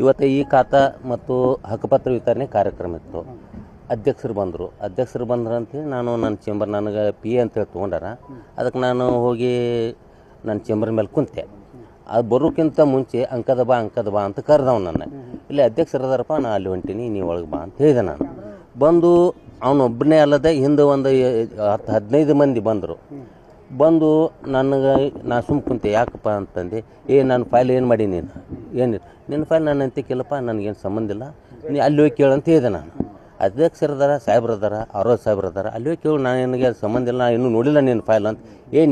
ಇವತ್ತು ಈ ಖಾತಾ ಮತ್ತು ಹಕ್ಕುಪತ್ರ ವಿತರಣೆ ಕಾರ್ಯಕ್ರಮ ಇತ್ತು. ಅಧ್ಯಕ್ಷರು ಬಂದರು ಅಂತೇಳಿ ನಾನು ನನ್ನ ಚೇಂಬರ್ ನನಗೆ ಪಿ ಎ ಅಂತೇಳಿ ತೊಗೊಂಡಾರ. ಅದಕ್ಕೆ ನಾನು ಹೋಗಿ ನನ್ನ ಚೇಂಬರ್ ಮೇಲೆ ಕುಂತೆ. ಅದು ಬರೋಕ್ಕಿಂತ ಮುಂಚೆ ಅಂಕದ ಬಾ ಅಂತ ಕರೆದವ್ ನನ್ನ. ಇಲ್ಲಿ ಅಧ್ಯಕ್ಷರು ಅದಾರಪ್ಪ, ನಾ ಅಲ್ಲಿ ಹೊಂಟೀನಿ, ನೀವು ಒಳಗೆ ಬಾ ಅಂತ ಹೇಳಿದೆ. ನಾನು ಬಂದು ಅವನೊಬ್ಬನೇ ಅಲ್ಲದೆ ಹಿಂದೆ ಒಂದು 10-15 ಮಂದಿ ಬಂದು ನನಗೆ ನಾ ಸುಮ್ಮ ಕುಂತೆ. ಯಾಕಪ್ಪ ಅಂತಂದು, ನನ್ನ ಫೈಲ್ ಏನು ಮಾಡಿ ನೀನು ಏನಿಲ್ಲ, ನಿನ್ನ ಫೈಲ್ ನನ್ನ ಅಂತಿಕ್ಕಿಲ್ಲಪ್ಪ, ನನಗೇನು ಸಂಬಂಧ ಇಲ್ಲ, ನೀ ಅಲ್ಲಿ ಹೋಗಿ ಕೇಳು ಅಂತ ಹೇಳಿದೆ. ನಾನು ಅಧ್ಯಕ್ಷರದಾರ, ಸಾಹೇಬ್ರದಾರ, ಸಾಹೇಬ್ರದಾರ, ಅಲ್ಲಿ ಹೋಗಿ ಕೇಳು, ನಾನು ನನಗೆ ಸಂಬಂಧ ಇಲ್ಲ, ನಾನು ಇನ್ನೂ ನೋಡಿಲ್ಲ ನಿನ್ನ ಫೈಲ್ ಅಂತ.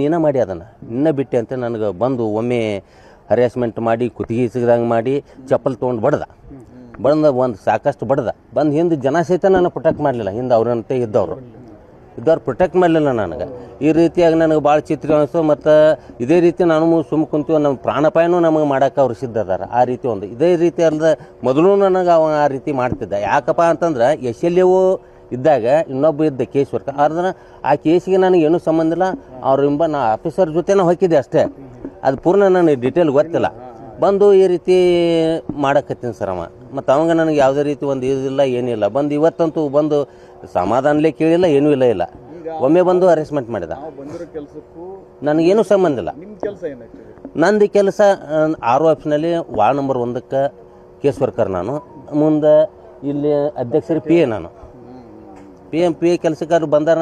ನೀನೇ ಮಾಡಿ ಅದನ್ನು, ನಿನ್ನ ಬಿಟ್ಟೆ ಅಂತ ನನಗೆ ಬಂದು ಒಮ್ಮೆ ಹರ್ಯಾಸ್ಮೆಂಟ್ ಮಾಡಿ, ಕುತ್ತಿಗೆ ಸಿಗದಂಗೆ ಮಾಡಿ, ಚಪ್ಪಲ್ ತೊಗೊಂಡು ಬಡ್ದ ಒಂದು ಸಾಕಷ್ಟು ಬಂದು ಹಿಂದೆ ಜನ ಸಹಿತ ನಾನು ಪ್ರೊಟೆಕ್ಟ್ ಮಾಡಲಿಲ್ಲ. ಹಿಂದೆ ಅವ್ರಂತೆ ಇದ್ದವ್ರು ಪ್ರೊಟೆಕ್ಟ್ ಮಾಡಲಿಲ್ಲ ನನಗೆ. ಈ ರೀತಿಯಾಗಿ ನನಗೆ ಭಾಳ ಚಿತ್ರ ಅನಿಸ್ತು. ಮತ್ತು ಇದೇ ರೀತಿ ನಾನು ಸುಮ್ಮ ಕುಂತೀವಿ, ನಮ್ಮ ಪ್ರಾಣಪಾಯನೂ ನಮಗೆ ಮಾಡೋಕೆ ಅವ್ರು ಸಿದ್ಧ ಅದಾರ. ಆ ರೀತಿ ಒಂದು ಇದೇ ರೀತಿ ಅಲ್ಲದೆ ಮೊದಲು ನನಗೆ ಅವ ಆ ರೀತಿ ಮಾಡ್ತಿದ್ದ. ಯಾಕಪ್ಪ ಅಂತಂದ್ರೆ SLO ಇದ್ದಾಗ ಇನ್ನೊಬ್ಬ ಇದ್ದ ಕೇಸ್ ವರ್ಕರ್, ಆದ್ರೆ ಆ ಕೇಸಿಗೆ ನನಗೇನು ಸಂಬಂಧ ಇಲ್ಲ. ಅವ್ರಿಂದ ನಾ ಆಫೀಸರ್ ಜೊತೆನೇ ಹೋಗಿದ್ದೆ ಅಷ್ಟೇ. ಅದು ಪೂರ್ಣ ನನಗೆ ಡೀಟೇಲ್ ಗೊತ್ತಿಲ್ಲ. ಬಂದು ಈ ರೀತಿ ಮಾಡಕತ್ತೀನಿ ಸರ್ ಅವ. ಮತ್ತು ಅವಾಗ ನನಗೆ ಯಾವುದೇ ರೀತಿ ಒಂದು ಇದಿಲ್ಲ, ಏನಿಲ್ಲ. ಬಂದು ಇವತ್ತಂತೂ ಬಂದು ಸಮಾಧಾನಲೇ ಕೇಳಿಲ್ಲ, ಏನೂ ಇಲ್ಲ. ಒಮ್ಮೆ ಬಂದು ಅರೇಂಜ್ಮೆಂಟ್ ಮಾಡಿದ. ನನಗೇನು ಸಂಬಂಧ ಇಲ್ಲ. ನಂದು ಕೆಲಸ RO ಆಫೀಸ್ನಲ್ಲಿ ವಾರ್ಡ್ ನಂಬರ್ 1ಕ್ಕೆ ಕೇಸ್ ವರ್ಕರ್ ನಾನು. ಮುಂದೆ ಇಲ್ಲಿ ಅಧ್ಯಕ್ಷರು PA ನಾನು. PA ಕೆಲಸಕ್ಕಾದ್ರು ಬಂದಾರ,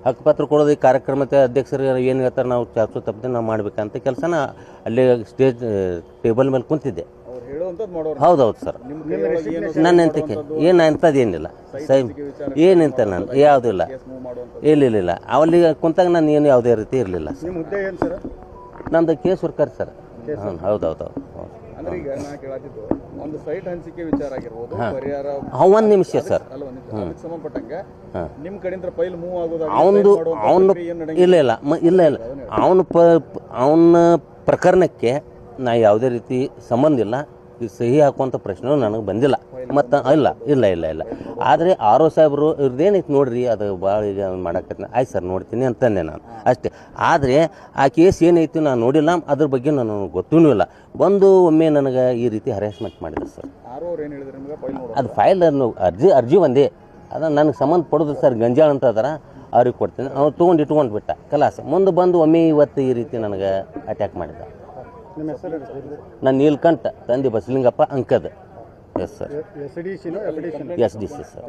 ಹಕ್ಕುಪತ್ರ ಕೊಡೋದು ಈ ಕಾರ್ಯಕ್ರಮಕ್ಕೆ ಅಧ್ಯಕ್ಷರು ಏನು ಹೇಳ್ತಾರೆ, ನಾವು ಚಾಚು ತಪ್ಪದೆ ನಾವು ಮಾಡ್ಬೇಕಂತ ಕೆಲಸನ ಅಲ್ಲಿ ಸ್ಟೇಜ್ ಟೇಬಲ್ ಮೇಲೆ ಕುಂತಿದ್ದೆ. ಹೌದೌದು ಸರ್. ನನ್ನ ಎಂತಕ್ಕೆ ಏನು ಅಂಥದ್ದು ಏನಿಲ್ಲ ಸೈಮ್, ಏನಂತ ನಾನು ಯಾವುದೂ ಇಲ್ಲ. ಇಲ್ಲ ಅವಲ್ಲಿಗೆ ಕುಂತಾಗ ನಾನು ಏನು ಯಾವುದೇ ರೀತಿ ಇರಲಿಲ್ಲ. ನಮ್ದು ಕೇಸ್ ವರ್ಕರ್ ಸರ್. ಹೌದೌದು. ಒಂದು ನಿಮಿಷ ಸರ್. ಇಲ್ಲ ಅವನ ಪ್ರಕರಣಕ್ಕೆ ನಾ ಯಾವುದೇ ರೀತಿ ಸಂಬಂಧ ಇಲ್ಲ. ಈ ಸಹಿ ಹಾಕುವಂಥ ಪ್ರಶ್ನೆ ನನಗೆ ಬಂದಿಲ್ಲ. ಮತ್ತು ಇಲ್ಲ. ಆದರೆ RO ಸಾಹೇಬರು ಇವ್ರದ್ದೇನೈತೆ ನೋಡ್ರಿ, ಅದು ಭಾಳ ಈಗ ಮಾಡಕ್ಕೆ ಆಯ್ತು ಸರ್ ನೋಡ್ತೀನಿ ಅಂತಂದೆ ನಾನು ಅಷ್ಟೇ. ಆದರೆ ಆ ಕೇಸ್ ಏನೈತಿ ನಾನು ನೋಡಿಲ್ಲ, ಅದ್ರ ಬಗ್ಗೆ ನನಗೆ ಗೊತ್ತೂ ಇಲ್ಲ. ಬಂದು ಒಮ್ಮೆ ನನಗೆ ಈ ರೀತಿ ಹರ್ಯಾಸ್ಮೆಂಟ್ ಮಾಡಿದ್ರು ಸರ್. ಅದು ಫೈಲ್ ಅರ್ಜಿ ಒಂದೇ, ಅದು ನನಗೆ ಸಂಬಂಧ ಪಡೋದು ಸರ್. ಗಂಜಾಳ ಅಂತ ಅದಾರ, ಅವ್ರಿಗೆ ಕೊಡ್ತೀನಿ. ಅವ್ನು ತೊಗೊಂಡು ಇಟ್ಕೊಂಡು ಬಿಟ್ಟ ಕಲಾಸ. ಮುಂದೆ ಬಂದು ಒಮ್ಮೆ ಇವತ್ತು ಈ ರೀತಿ ನನಗೆ ಅಟ್ಯಾಕ್ ಮಾಡಿದ. ನಾನು ನೀಲ್ಕಂಠ, ತಂದೆ ಬಸಲಿಂಗಪ್ಪ ಅಂಕದ. Yes sir. SDC sir.